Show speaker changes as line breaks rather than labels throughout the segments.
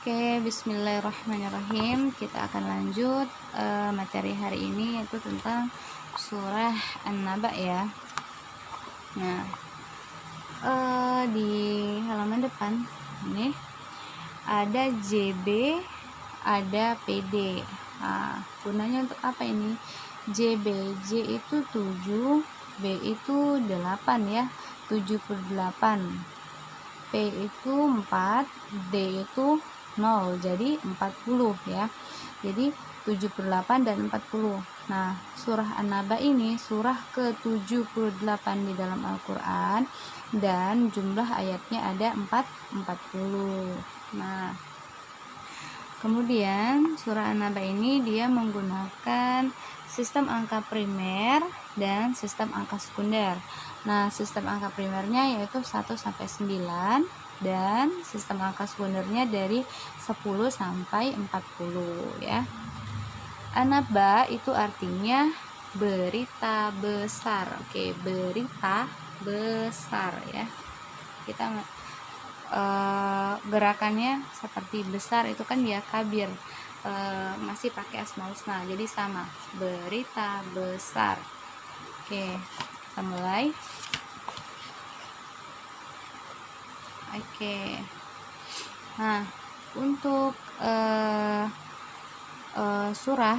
Oke, bismillahirrahmanirrahim. Kita akan lanjut materi hari ini, yaitu tentang surah An-Naba ya. Nah, di halaman depan ini ada JB, ada PD. Nah, gunanya untuk apa ini? JB, J itu 7, B itu 8 ya, 78. P itu 4, D itu 0, jadi 40 ya. Jadi 78 dan 40. Nah, surah An-Naba ini surah ke-78 di dalam Al-Qur'an dan jumlah ayatnya ada 40. Nah, kemudian surah An-Naba ini dia menggunakan sistem angka primer dan sistem angka sekunder. Nah, sistem angka primernya yaitu 1 sampai 9 dan sistem angka sekundernya dari 10 sampai 40 ya. An-Naba itu artinya berita besar. Oke, berita besar ya. Kita gerakannya seperti besar itu kan dia kabir, masih pakai asmaul husna, jadi sama, berita besar. Oke, kita mulai. Oke, nah untuk surah,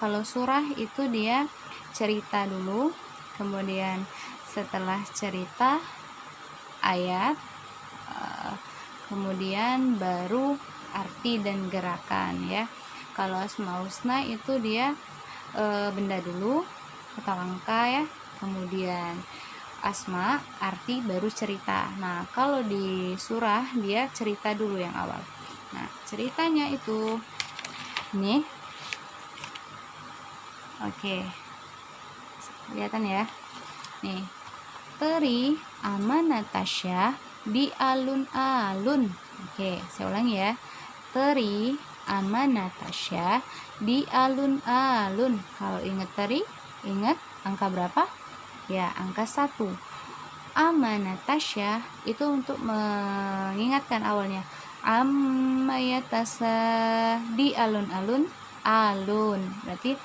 kalau surah itu dia cerita dulu, kemudian setelah cerita ayat, kemudian baru arti dan gerakan ya. Kalau asmaul husna itu dia benda dulu atau angka ya, kemudian asma, arti, baru cerita. Nah, kalau di surah dia cerita dulu yang awal. Nah, ceritanya itu ini. Oke, kelihatan ya. Nih, teri amanatasya di alun-alun. Oke, saya ulangi ya. Teri amanatasya di alun-alun. Kalau ingat teri, ingat angka berapa? Ya, angka 1. Amanatasya itu untuk mengingatkan awalnya. Ammayatasa di alun-alun, alun. Berarti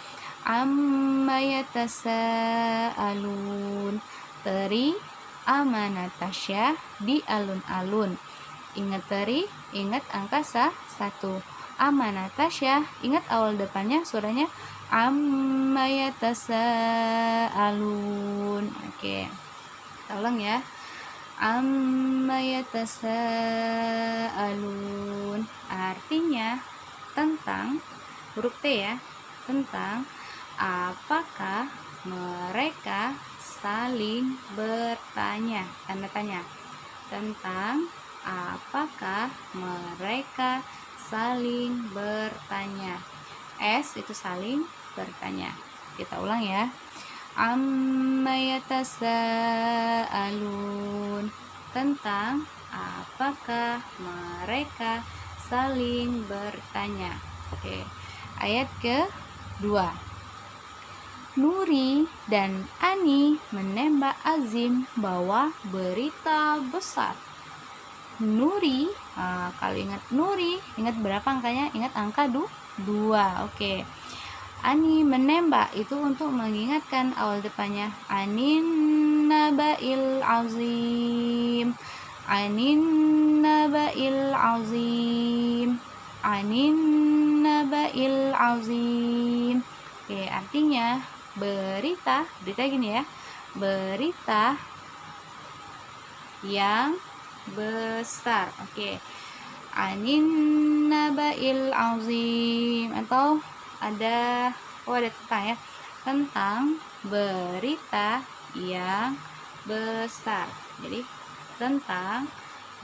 ammayatasa alun. Teri amanatasya di alun-alun. Ingat teri, ingat angka 1. Amanatasya, ingat awal depannya surahnya ammayatasa alun. Oke, kita ulang ya. Ammayatasa alun artinya tentang, huruf T ya, tentang apakah mereka saling bertanya, tanda tanya. Tentang apakah mereka saling bertanya. S itu saling bertanya. Kita ulang ya. Ammayatasaalun, tentang apakah mereka saling bertanya. Oke. Ayat ke-2. Nuri dan Ani menembak Azim bawa berita besar. Nuri, kalau ingat Nuri, ingat berapa angkanya? Ingat angka 2. Oke. Ani menembak itu untuk mengingatkan awal depannya. Anin nabail azim. Anin nabail azim. Anin nabail azim. Oke, artinya berita gini ya. Berita yang besar. Oke. Anin nabail azim, atau ada tentang ya, tentang berita yang besar. Jadi tentang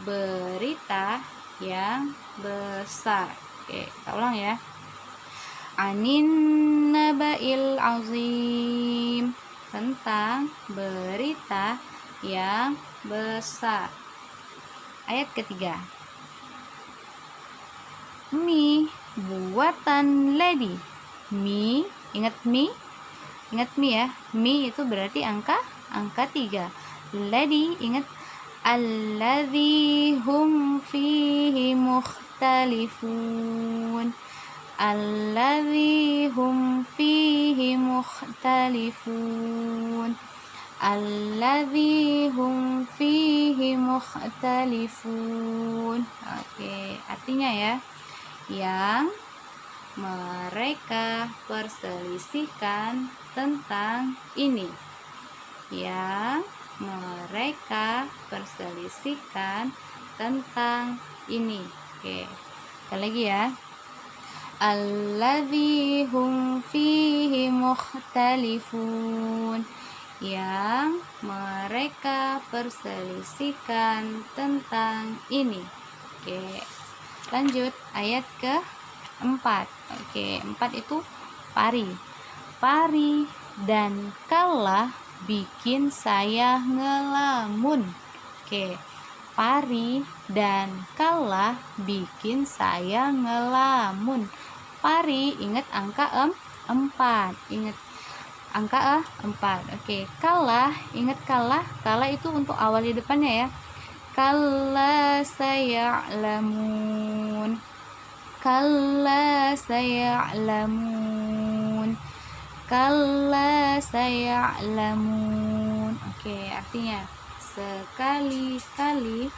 berita yang besar. Oke, kita ulang ya. Anin nabail azim, tentang berita yang besar. Ayat ke-3. Mi buatan lady. Mi, ingat mi? Ingat mi ya. Mi itu berarti angka 3. Lady, ingat alladzi hum fihi mukhtalifun, alladzi hum fihi mukhtalifun, alladzi hum fihi mukhtalifun. Oke, artinya ya, yang mereka perselisihkan tentang ini. Yang mereka perselisihkan tentang ini. Oke, sekali lagi ya. Alladzi hum fihi mukhtalifun, yang mereka perselisihkan tentang ini. Oke, lanjut ayat ke-4. Oke, 4 itu pari. Pari dan kalah bikin saya ngelamun. Oke, pari dan kalah bikin saya ngelamun. Pari, ingat angka 4. Ingat angka 4. Oke, kalah, ingat kalah. Kalah itu untuk awal di depannya ya. Kalla saya'lamun. Kalla saya'lamun. Kalla saya'lamun. Oke, artinya sekali-kali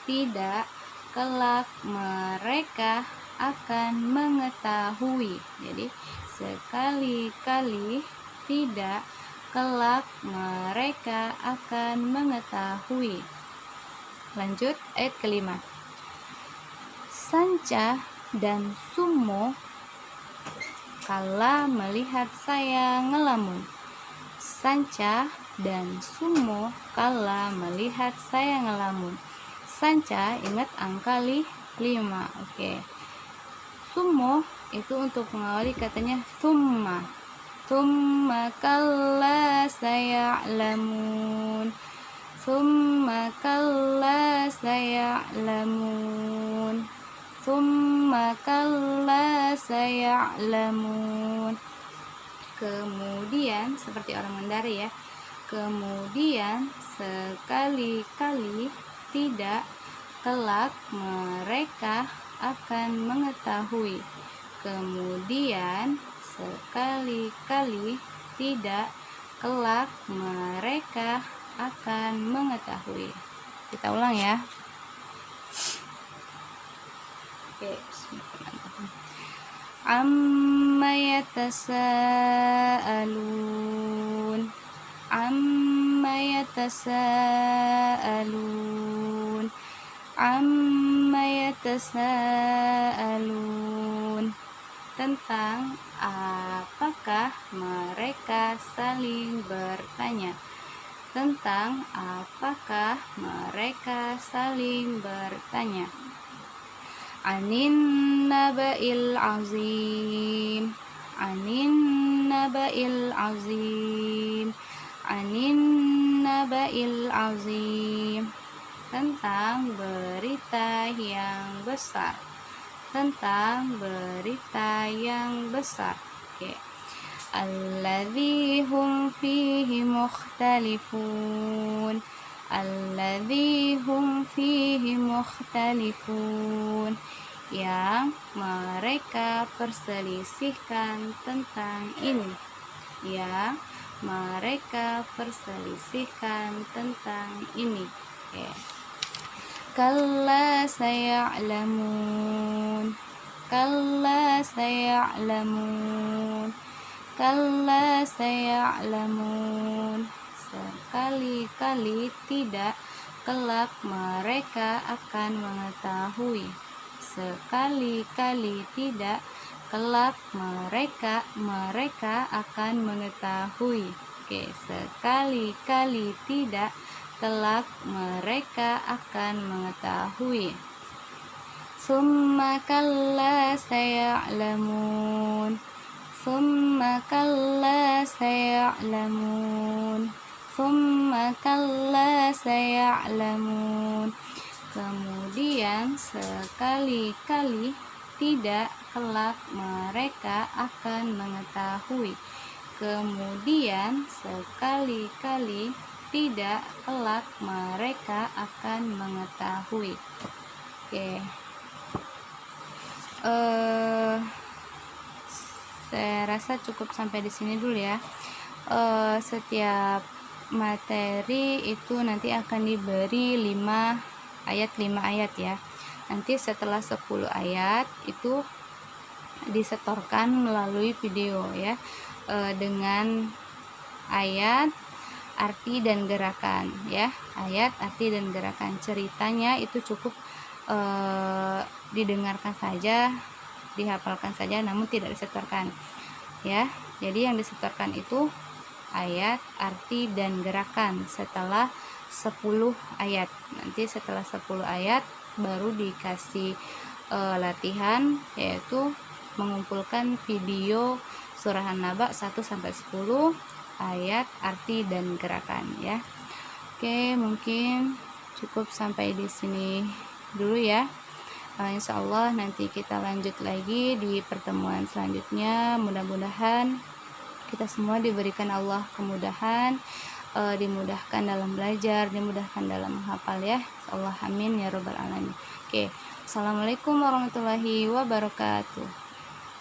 tidak, kelak mereka akan mengetahui. Jadi sekali-kali tidak, kelak mereka akan mengetahui. Lanjut ayat ke-5. Sanca dan Sumo kala melihat saya ngelamun. Sanca dan Sumo kala melihat saya ngelamun. Sanca, ingat angka 5. Oke. Sumo itu untuk mengawali katanya thumma. Thumma kalla saya'lamun. Thumma kalla saya'lamun. Thumma kalla saya'lamun. Kemudian, seperti orang Mandari ya. Kemudian sekali-kali tidak, kelak mereka akan mengetahui. Kemudian sekali-kali tidak, kelak mereka akan mengetahui. Kita ulang ya. Oke, bismillahirrahmanirrahim. Amma yatasaalun. Amma yatasaalun. Amma yatasaalun. Tentang apakah mereka saling bertanya. Tentang apakah mereka saling bertanya. Anin naba'il azim. Anin naba'il azim. Anin naba'il azim. Tentang berita yang besar. Tentang berita yang besar. Oke. Alladzi hum fihi mukhtalifun. Alladzi hum fihi mukhtalifun. Yang mereka perselisihkan tentang ini. Yang mereka perselisihkan tentang ini. Oke. Kalla saya'lamun. Kalla saya'lamun. Kalla saya'lamun. Sekali-kali tidak, kelak mereka akan mengetahui. Sekali-kali tidak, kelak mereka akan mengetahui. Oke, sekali-kali tidak, kelak mereka akan mengetahui. Summa kalla saya'lamun. Summa kalla saya'lamun. Summa kalla saya'lamun. Kemudian sekali-kali tidak, kelak mereka akan mengetahui. Kemudian sekali-kali tidak, kelak mereka akan mengetahui. Oke. Saya rasa cukup sampai di sini dulu ya. Setiap materi itu nanti akan diberi 5 ayat ya. Nanti setelah 10 ayat itu disetorkan melalui video ya, dengan ayat, arti dan gerakan ya. Ayat, arti dan gerakan. Ceritanya itu cukup didengarkan saja, dihafalkan saja, namun tidak disetorkan ya. Jadi yang disetorkan itu ayat, arti dan gerakan setelah 10 ayat. Nanti setelah 10 ayat baru dikasih latihan, yaitu mengumpulkan video surah An-Naba 1 sampai 10, ayat, arti dan gerakan ya. Oke, mungkin cukup sampai di sini dulu ya. Insya Allah nanti kita lanjut lagi di pertemuan selanjutnya. Mudah-mudahan kita semua diberikan Allah kemudahan, dimudahkan dalam belajar, dimudahkan dalam menghafal ya. Allah, amin ya robbal alamin. Oke, assalamualaikum warahmatullahi wabarakatuh.